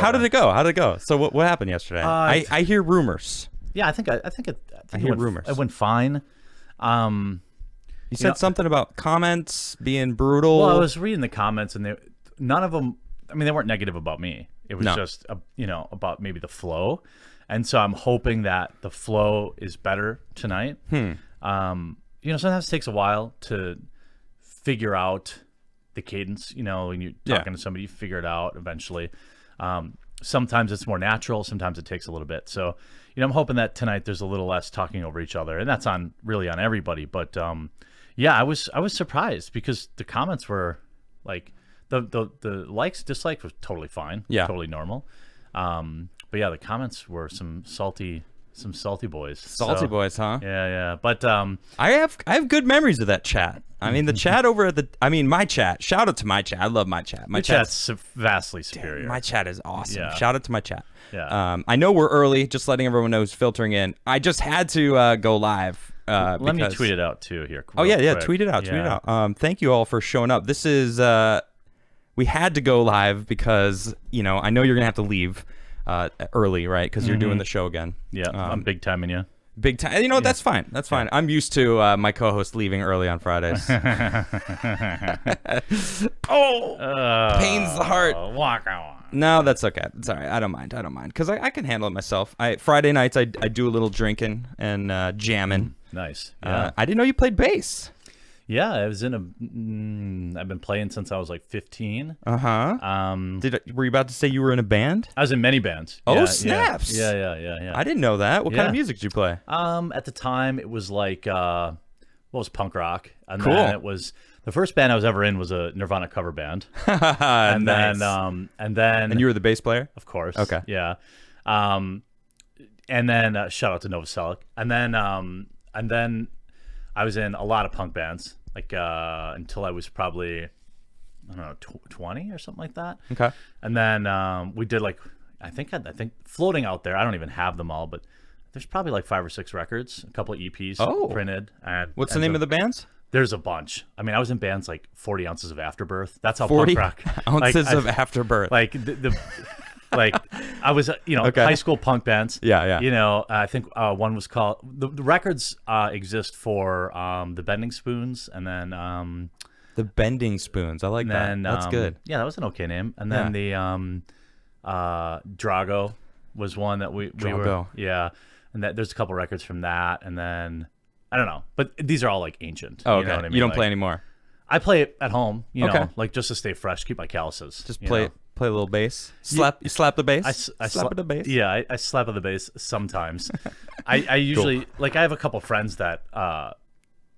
How did it go? How did it go? So what happened yesterday? I hear rumors. Yeah, I think it hear rumors. It went fine. You said something about comments being brutal. Well, I was reading the comments, and none of them. I mean, they weren't negative about me. It was just about maybe the flow, and so I'm hoping that the flow is better tonight. Sometimes it takes a while to figure out the cadence. When you're talking to somebody, you figure it out eventually. Sometimes it's more natural. Sometimes it takes a little bit. So, I'm hoping that tonight there's a little less talking over each other, and that's really on everybody. But I was surprised because the comments were like the likes dislikes was totally fine, totally normal. But yeah, the comments were some salty boys. Salty boys, huh? Yeah. But I have good memories of that chat. I mean, the chat over at my chat. Shout out to my chat. I love my chat. My chat's vastly superior. Damn, my chat is awesome. Yeah. Shout out to my chat. Yeah. I know we're early. Just letting everyone know who's filtering in. I just had to go live. Let me tweet it out too here. Oh yeah, quick. tweet it out. Tweet it out. Thank you all for showing up. This is we had to go live because I know you're gonna have to leave early, right? Because you're doing the show again. Yeah, I'm big timing you. Big time. That's fine. That's fine. I'm used to my co-host leaving early on Fridays. Pains the heart. No, that's okay. It's all right. I don't mind. Because I can handle it myself. Friday nights, I do a little drinking and jamming. Nice. Yeah. I didn't know you played bass. Yeah, I was in I've been playing since I was like 15. Were you about to say you were in a band? I was in many bands. Oh, snaps. Yeah. I didn't know that. What kind of music did you play? At the time, it was like, was punk rock. And cool. then it was, the first band I was ever in was a Nirvana cover band. And nice. And you were the bass player? Of course. Okay. Yeah. And then, shout out to Novoselic. And then I was in a lot of punk bands, like until I was probably, I don't know, 20 or something like that. Okay. And then we did I think floating out there. I don't even have them all, but there's probably like 5 or 6 records, a couple of EPs printed. What's the name of the bands? There's a bunch. I mean, I was in bands like 40 Ounces of Afterbirth. That's how 40 punk rock. ounces of Afterbirth. Like like I was, high school punk bands. Yeah. I think one was called the records exist for the Bending Spoons, and then the Bending Spoons. I like that. That's good. Yeah, that was an okay name. And then the Drago was one that we were. Yeah, and there's a couple records from that, and then I don't know, but these are all like ancient. Oh, okay. You know what I mean? You don't play anymore. I play it at home. Like just to stay fresh, keep my calluses. Just play a little bass. You slap the bass. I slap at the bass. Yeah, I slap at the bass sometimes. I usually I have a couple friends that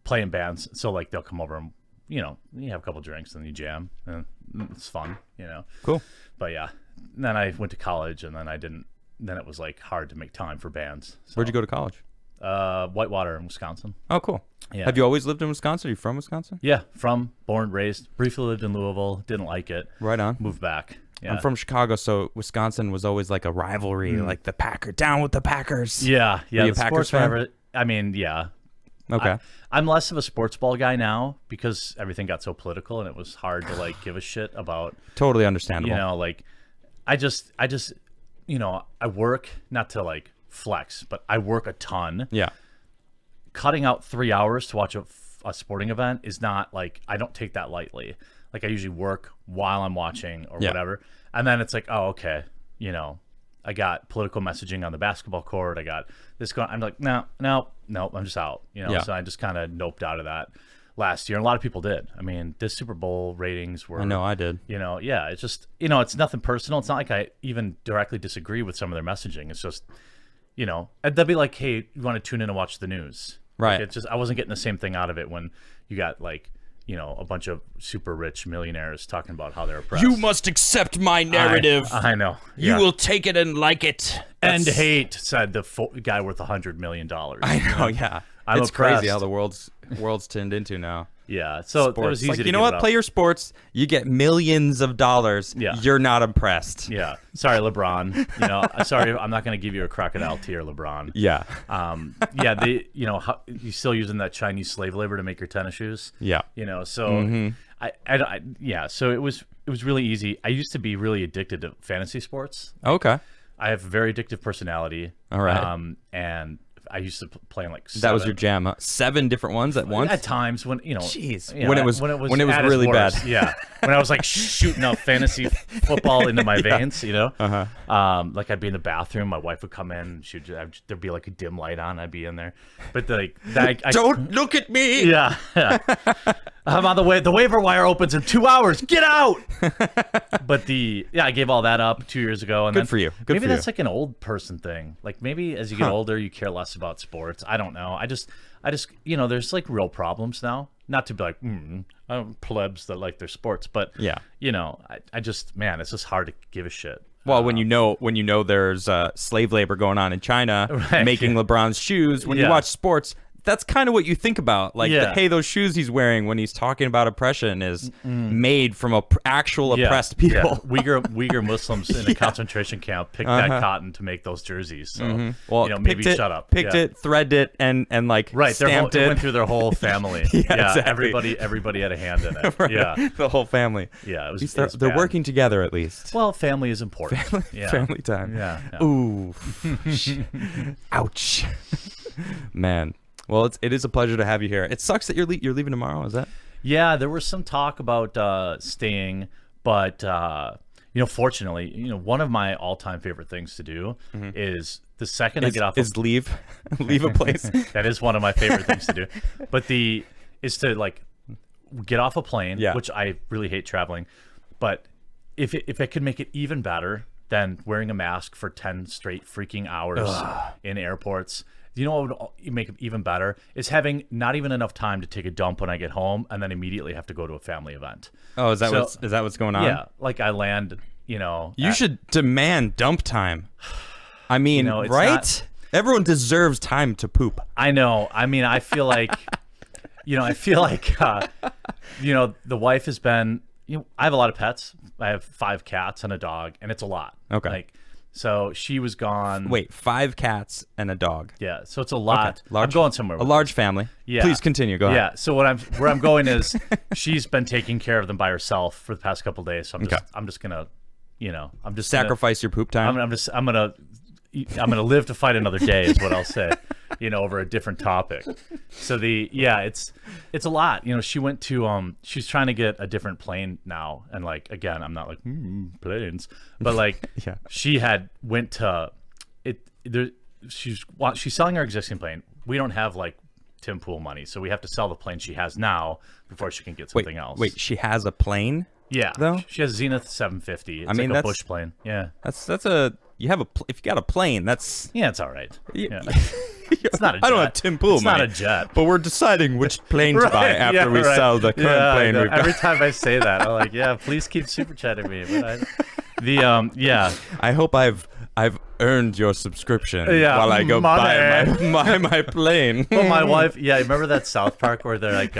play in bands, so like they'll come over and you have a couple drinks and you jam, and it's fun. Cool. But yeah, then I went to college, and then I didn't. Then it was like hard to make time for bands. So. Where'd you go to college? Whitewater in Wisconsin. Oh, cool. Yeah. Have you always lived in Wisconsin? Are you from Wisconsin? Yeah, born, raised. Briefly lived in Louisville. Didn't like it. Right on. Moved back. Yeah. I'm from Chicago, so Wisconsin was always like a rivalry, like the Packers. Down with the Packers. Yeah. Are you a Packers fan? I mean, yeah. Okay. I'm less of a sports ball guy now because everything got so political and it was hard to give a shit about. Totally understandable. I just I work not to flex, but I work a ton. Yeah. Cutting out 3 hours to watch a sporting event is not I don't take that lightly. I usually work while I'm watching or whatever. And then it's oh, okay. I got political messaging on the basketball court. I got this going. I'm no, I'm just out. So I just kind of noped out of that last year. And a lot of people did. I mean, this Super Bowl ratings were. I know I did. Yeah. It's just it's nothing personal. It's not like I even directly disagree with some of their messaging. It's just, they'd be like, hey, you want to tune in and watch the news? Right. It's just I wasn't getting the same thing out of it when you got a bunch of super rich millionaires talking about how they're oppressed. You must accept my narrative. I know. You will take it and like it. And hate, said the guy worth $100 million. I know, yeah. It's crazy how the world's turned into now. Yeah, so sports. It was easy to you know what? up. Play your sports. You get millions of dollars. Yeah. You're not impressed. Yeah. Sorry, LeBron. Sorry, I'm not going to give you a crocodile tear, LeBron. Yeah. Yeah. You still using that Chinese slave labor to make your tennis shoes? Yeah. So I yeah. So it was was really easy. I used to be really addicted to fantasy sports. Okay. I have a very addictive personality. All right. And I used to play in like That was your jam, huh? 7 different ones at once? At times when Jeez. you know, When it was at its really bad. worst, yeah. When I was like shooting up fantasy football into my veins, like I'd be in the bathroom, my wife would come in, there'd be like a dim light on, I'd be in there, but Don't look at me. yeah. I'm on the way. The waiver wire opens in 2 hours. Get out! But I gave all that up 2 years ago, and Good then for you. Good maybe for that's you. like an old person thing. Like maybe as you get older, you care less about sports. I don't know. I just there's like real problems now. Not to be like plebs that like their sports, but Yeah. I just man, it's just hard to give a shit. Well, when you know there's slave labor going on in China, Right. making LeBron's shoes, when you Yeah. watch sports, that's kind of what you think about. Like, Yeah. hey, those shoes he's wearing when he's talking about oppression is made from actual oppressed people. Yeah. Uyghur Muslims in a concentration camp picked that cotton to make those jerseys. So Well, maybe picked shut up. Picked Yeah. it, threaded it, and like Right, stamped it it. went through their whole family. exactly. Everybody had a hand in it. Right. Yeah, The whole family. yeah, it At was. least It was they're bad. working together at least. Well, family is important. Yeah. Family time. Yeah. yeah. Ooh. Ouch. Man. Well, it is a pleasure to have you here. It sucks that you're leaving tomorrow. Is that? Yeah, there was some talk about staying, but fortunately, one of my all-time favorite things to do is the second I get off. Is leave a place? That is one of my favorite things to do, but is to like get off a plane, Yeah. which I really hate traveling, but if I could make it even better than wearing a mask for 10 straight freaking hours in airports. You know what would make it even better is having not even enough time to take a dump when I get home and then immediately have to go to a family event. Oh, is that So- what's going on? Yeah, like I land, You should demand dump time. I mean, it's right? not- Everyone deserves time to poop. I know. I mean, I feel like, the wife has been, I have a lot of pets. I have 5 cats and a dog, and it's a lot. Okay. So she was gone. Wait, 5 cats and a dog. Yeah. So it's a lot. Large, I'm going somewhere. A with large family. Yeah. Please continue. Go ahead. Yeah. So where I'm going is she's been taking care of them by herself for the past couple of days. So I'm just gonna, I'm just Sacrifice your poop time. I'm gonna live to fight another day is what I'll say, over a different topic. So it's a lot. She went to she's trying to get a different plane now, and like again, I'm not like planes, but like Yeah. she went to it. She's selling her existing plane. We don't have like Tim Pool money, so we have to sell the plane she has now before she can get something else. Wait, she has a plane? Yeah, though? she has Zenith 750. It's like a that's- Bush plane. Yeah, That's a if you got a plane, that's yeah, it's all right. Yeah. it's It's not a jet. I don't have Tim Pool It's money. not a jet. But we're deciding which plane to buy after we sell the current plane we've got. Every time I say that, I'm like, yeah, please keep super chatting me. But I hope I've earned your subscription Yeah, while I go buy money. my plane. Well, my wife, remember that South Park where they're like,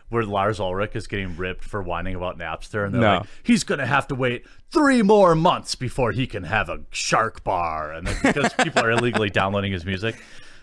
where Lars Ulrich is getting ripped for whining about Napster, and they're No. like, he's gonna have to wait 3 more months before he can have a shark bar, and then, because people are illegally downloading his music.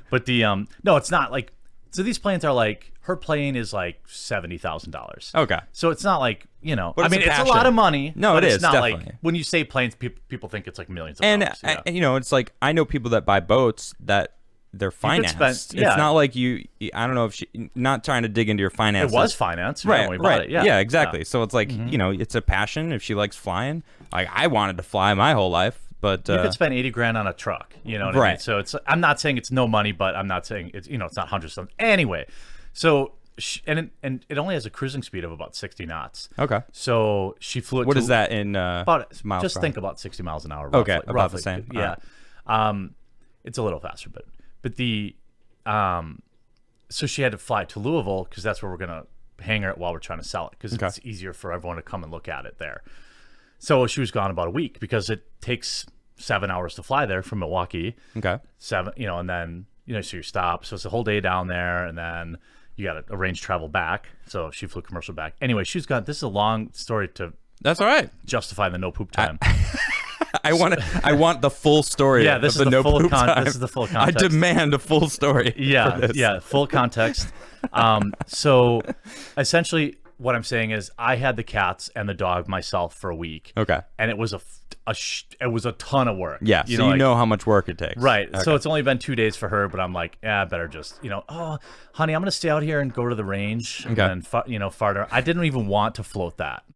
But no, it's not like. So these planes are like, her plane is like $70,000. Okay. So it's not like, But I it's mean, a it's a passion. lot of money. No, but it it's is, not definitely. like when you say planes, people think it's like millions of And dollars. Yeah. it's like I know people that buy boats that they're financed. yeah. It's not like I don't know if not trying to dig into your finances. It was financed Right, when we bought right. it. Yeah, exactly. So it's like, it's a passion if she likes flying. Like I wanted to fly my whole life, but You could spend $80,000 on a truck, you know what I mean? Right. So I'm not saying it's no money, but I'm not saying it's it's not hundreds of. Anyway, so and it only has a cruising speed of about 60 knots. okay. So she flew it. What to, is that in About miles just per think about 60 miles an hour. Okay, roughly, about the same. All Yeah, it's a little faster, but the so she had to fly to Louisville because that's where we're gonna hang her while we're trying to sell it because it's easier for everyone to come and look at it there. So she was gone about a week because it takes 7 hours to fly there from Milwaukee. Okay. 7, and then so you stop. So it's a whole day down there, and then you got to arrange travel back. So she flew commercial back. Anyway, she's got. This is a long story to That's all right. justify the no poop time. I want the full story. Yeah, this of is the no full poop time. this is the full I context. demand a full story. for Yeah, this. yeah, full context. So essentially, what I'm saying is I had the cats and the dog myself for a week. Okay. And it was it was a ton of work. Yeah. So you know how much work it takes. Right. Okay. So it's only been 2 days for her, but I'm like, I better just, oh, honey, I'm going to stay out here and go to the range and then, fart around. I didn't even want to float that.